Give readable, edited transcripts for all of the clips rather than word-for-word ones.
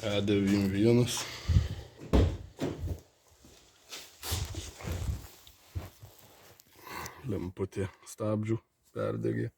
E91 lemputė stabdžių perdegė.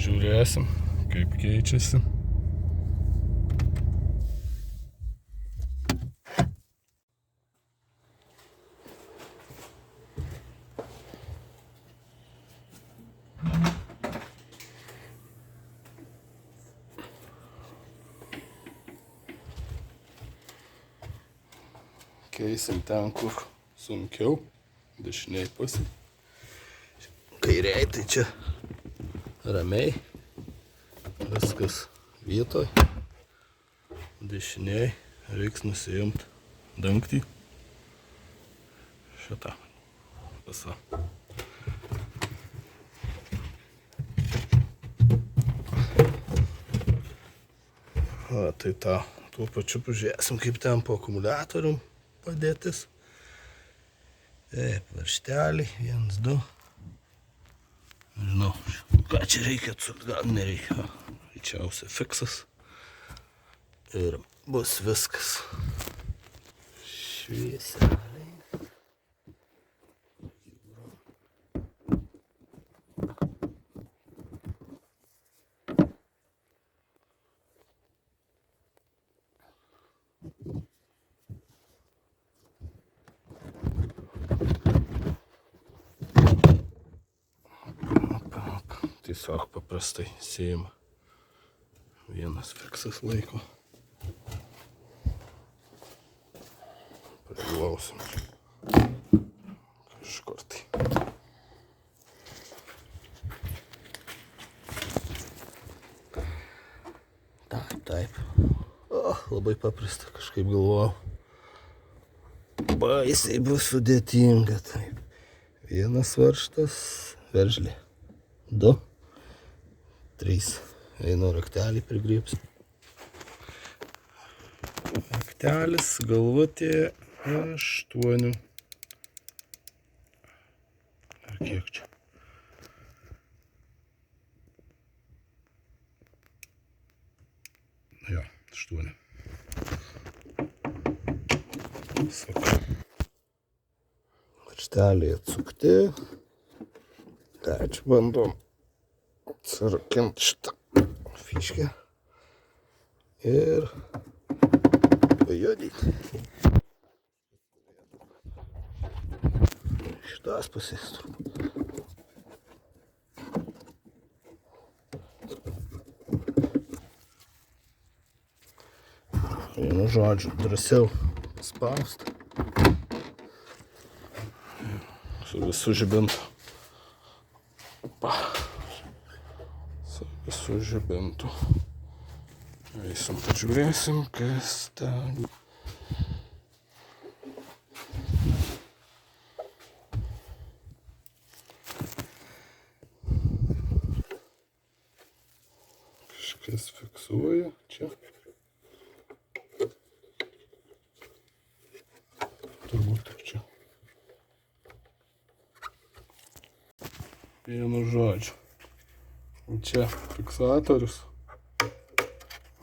Žiūrėsim, kaip keičiasi. Keisim ten, kur sunkiau, dešiniai pusė. Kairiai tai čia ramiai, viskas vietoj. Dešiniai reiks nusiimt dangtį. Šitą visą. Tai tą tuo pačiu pažiūrėsim, kaip ten po akumuliatorium padėtis. Varžteliai, 1, 2. Nežinau, ką čia reikia atsukti, gal nereikia. Greičiausiai fiksas. Ir bus viskas. Švieseliai. Tiesiog paprastai sėjama. Vienas fiksas laiko. Priglausim kažkur tai. Taip. Labai paprasta, kažkaip galvojau. Baisiai bus sudėtinga. Taip. Vienas varžtas, veržlė. 2, 3. Einu raktelį prigriebsiu. Raktelis, galvutė 8. Ar kiek čia? Jo, 8. Sakau. Varžteliai atsukti. Tai čia bandom atsirakinti šitą fiškę ir pajudinti. Šitas pusės turbūt. Vienu žodžiu, drąsiau spausti. Su visu žibintu. Su visu žibintu. Eisim, pažiūrėsim, kas ten. Kažkas fiksuoja čia. Turbūt tik čia. Vienu žodžiu. Čia fiksatorius.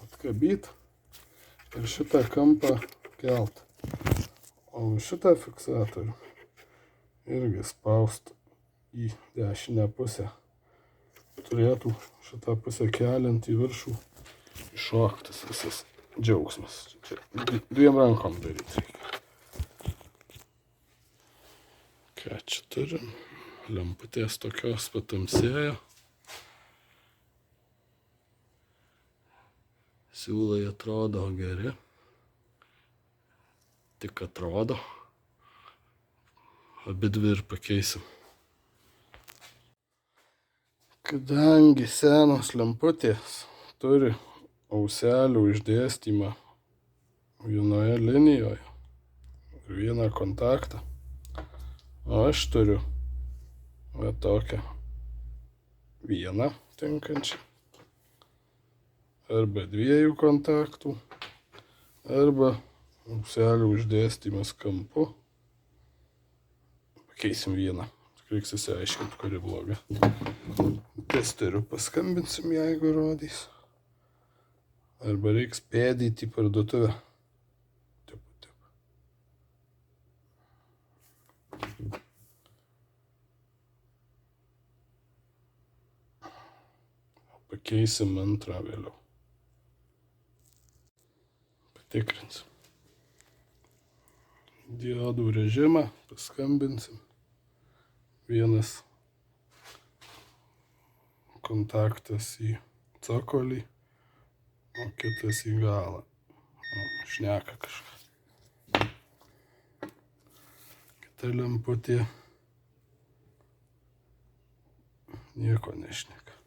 Atkabyt ir šitą kampą kelt. O šitą fiksatorių irgi spaust į dešinę pusę. Turėtų šitą pusę keliant į viršų iššoktas visas džiaugsmas. Čia 2 rankom daryti reikia. Ką čia turim? Lemputės tokios patamsėjo. Siūlai atrodo geri. Tik atrodo. Abidvi ir pakeisim. Kadangi senos lemputės turi auselių išdėstymą vienoje linijoje ir vieną kontaktą, o aš turiu va tokią vieną tinkančią, arba dviejų kontaktų, arba auselių išdėstymas kampu. Pakeisim vieną. Reiks įsiaiškinti, kuri bloga. Testeriu paskambinsim, jeigu rodys. Arba reiks pėdyti į parduotuvę. Pakeisim antrą vėliau. Patikrinsim. Diodų režimą paskambinsim. Vienas kontaktas į cokolį, o kitas į galą. Šneka kažką. Kita lemputė nieko nešneka.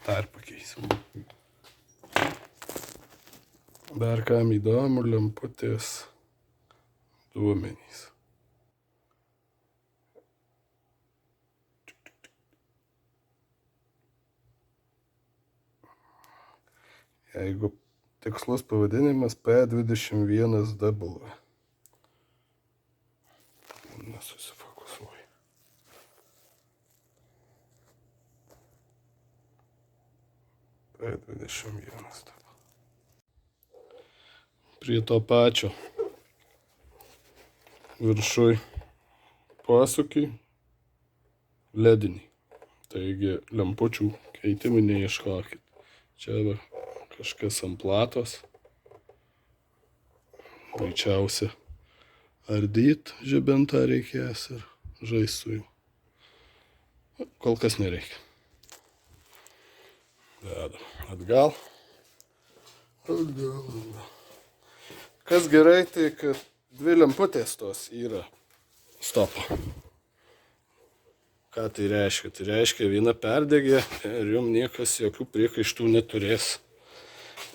Dar pakeisim. Dar kam įdomu, lemputės duomenys. Jeigu tikslus pavadinimas P21W. Nesusifokusuoju. P21W. Prie to pačio viršui posūkiai lediniai. Taigi lempučių keitimų neieškokit. Čia va kažkas ant platos. Greičiausia ardyt žibintą reikės ir žaist su jų. Kol kas nereikia. Dedam atgal. Kas gerai, tai kad dvi lemputės tos yra stopo. Ką tai reiškia? Tai reiškia, viena perdegė ir jums niekas jokių priekaištų neturės.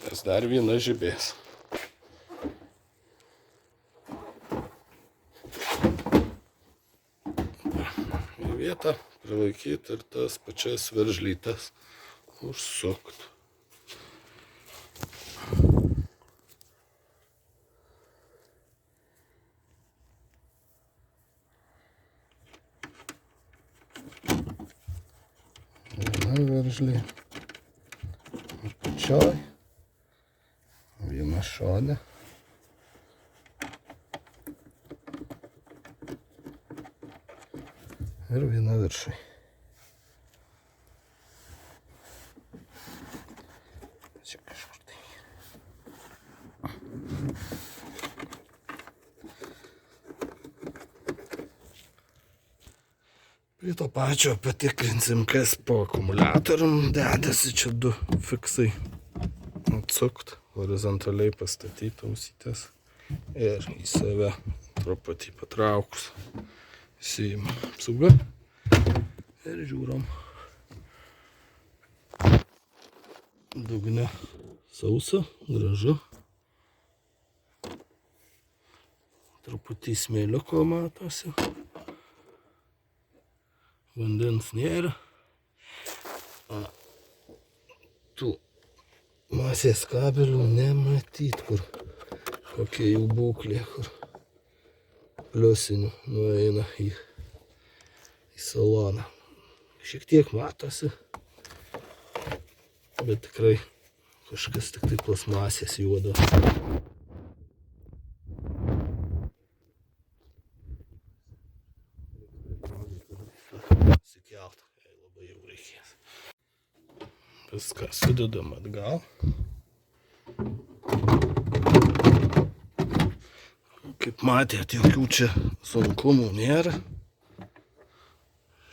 Nes dar viena žibės. Į vietą prilaikyti ir tas pačias veržlytes užsukti. Viena veržlė apačioj. Viena šone. Ir viena viršai. Čia kažkur tai. Prie to pačio patikrinsim, kas po akumuliatorium dedasi. Čia du fiksai. Atsukt. Horizontaliai pastatyti ausytės ir į save truputį patraukus. Įsijimam apsaugą ir žiūrom. Dugne sausa, gražu. Truputį smėliuko matosi. Vandens nėra. Tų masės kabelių nematyt, kur kokia jų būklė, kur pliusinių nueina į saloną. Šiek tiek matosi, bet tikrai kažkas tik tai plasmasės juodo. Sikelt, jei labai jau reikės. Viską sudedam atgal. Kaip matėt, jokių čia sunkumų nėra.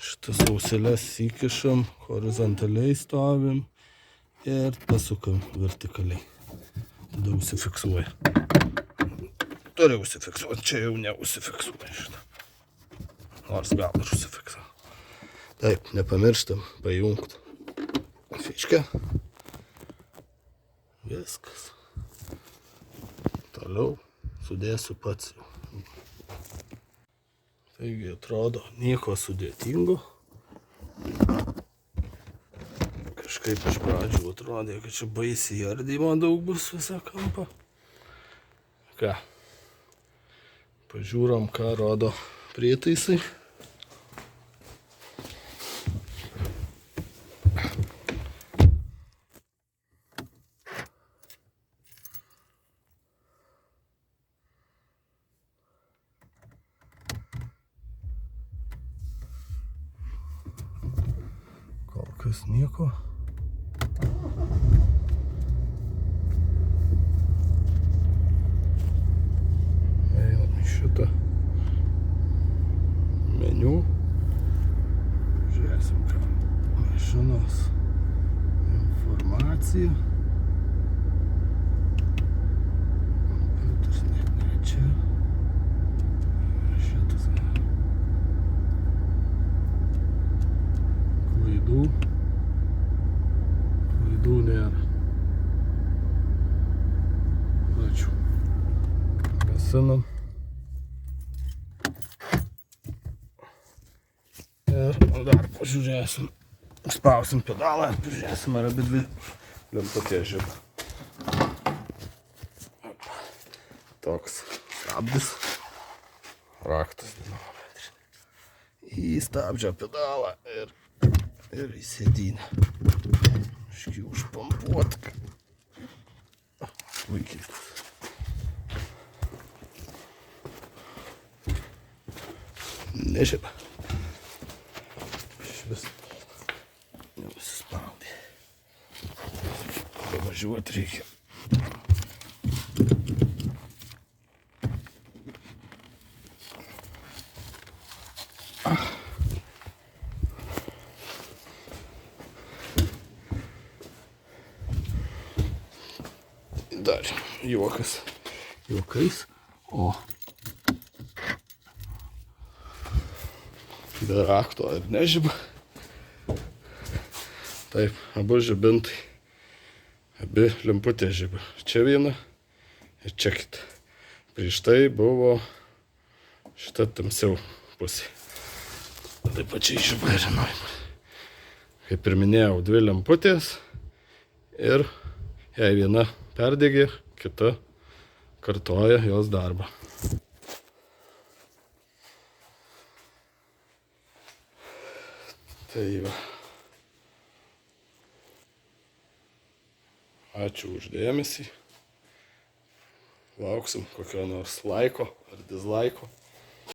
Šitas auseles įkišam, horizontaliai stovim ir pasukam vertikaliai. Tada užsifiksuoja. Turi užsifiksuoti, čia jau neužsifiksuoja šitą. Nors gal ir užsifiksavo. Taip, nepamirštam pajungti Fiškė. Viskas. Toliau sudėsiu pats jau. Taigi atrodo nieko sudėtingo. Kažkaip iš pradžių atrodė, kad čia baisiai ardymo daug bus visą kampą. Ką? Pažiūrom, ką rodo prietaisai. Kol kas nieko. Einam į šitą meniu. Žiūrėsim, ką mašinos informacija. Kompiuteris net ne čia. Šitas klaidų nėra. Ačiū. Gesinam. Ir dar pažiūrėsim. Spausim pedalą ir pažiūrėsim, ar abi dvi lemputės žiba. Toks stabdis. Raktas dinamometris. Į stabdžio pedalą ir į sėdynę. Škiu užpampuot. Puikiai. Nežiba. Vis nesuspaudė. Pavažiuoti reikia. Dar juokas juokais, o be rakto ir nežiba. Taip, abu žibintai, abi lemputės žiba. Čia viena ir čia kita. Prieš tai buvo šita tamsiau pusė. Taip pačiai žiba ir žinojimai. Kaip ir minėjau, dvi lemputės ir jei viena perdegė, kita kartoja jos darbą. Tai va. Ačiū už dėmesį. Lauksim kokio nors laiko ar dislaiko.